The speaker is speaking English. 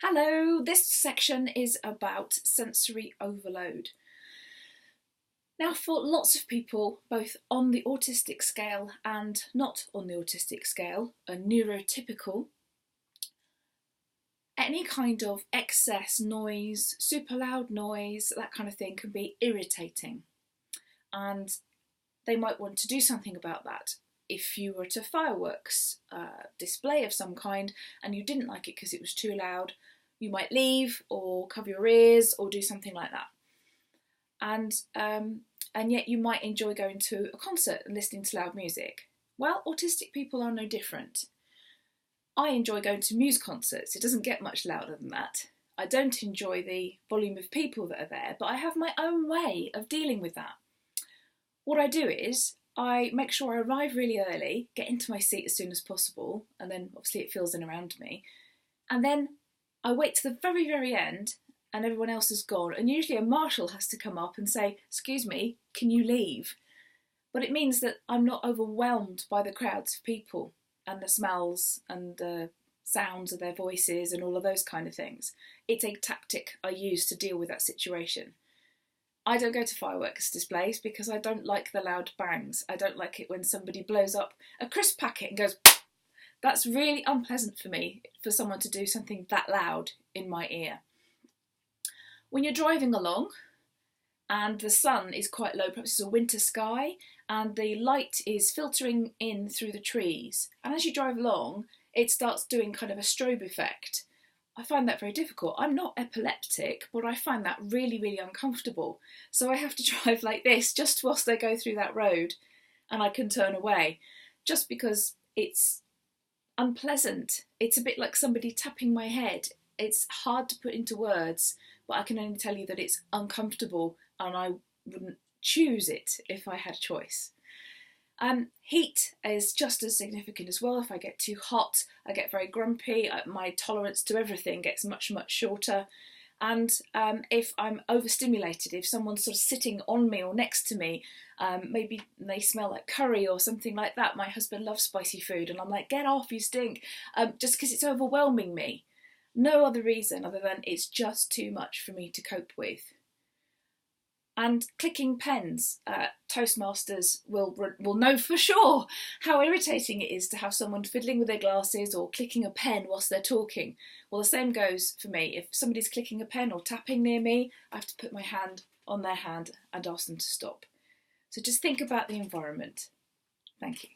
Hello, this section is about sensory overload. Now, for lots of people, both on the autistic scale and not on the autistic scale, a neurotypical, any kind of excess noise, super loud noise, that kind of thing can be irritating. And they might want to do something about that. If you were at a fireworks display of some kind and you didn't like it because it was too loud, you might leave or cover your ears or do something like that. And yet you might enjoy going to a concert and listening to loud music. Well, autistic people are no different. I enjoy going to music concerts. It doesn't get much louder than that. I don't enjoy the volume of people that are there, but I have my own way of dealing with that. What I do is I make sure I arrive really early, get into my seat as soon as possible, and then obviously it fills in around me. And then I wait to the very, very end and everyone else is gone. And usually a marshal has to come up and say, "Excuse me, can you leave?" But it means that I'm not overwhelmed by the crowds of people and the smells and the sounds of their voices and all of those kind of things. It's a tactic I use to deal with that situation. I don't go to fireworks displays because I don't like the loud bangs. I don't like it when somebody blows up a crisp packet and goes, that's really unpleasant for me, for someone to do something that loud in my ear. When you're driving along and the sun is quite low, perhaps it's a winter sky, and the light is filtering in through the trees, and as you drive along, it starts doing kind of a strobe effect. I find that very difficult. I'm not epileptic, but I find that really, really uncomfortable. So I have to drive like this just whilst I go through that road, and I can turn away, just because it's unpleasant. It's a bit like somebody tapping my head. It's hard to put into words, but I can only tell you that it's uncomfortable and I wouldn't choose it if I had a choice. Heat is just as significant as well. If I get too hot, I get very grumpy. My tolerance to everything gets much, much shorter. And if I'm overstimulated, if someone's sort of sitting on me or next to me, maybe they smell like curry or something like that. My husband loves spicy food and I'm like, get off, you stink, just because it's overwhelming me. No other reason other than it's just too much for me to cope with. And clicking pens, Toastmasters will know for sure how irritating it is to have someone fiddling with their glasses or clicking a pen whilst they're talking. Well, the same goes for me. If somebody's clicking a pen or tapping near me, I have to put my hand on their hand and ask them to stop. So just think about the environment. Thank you.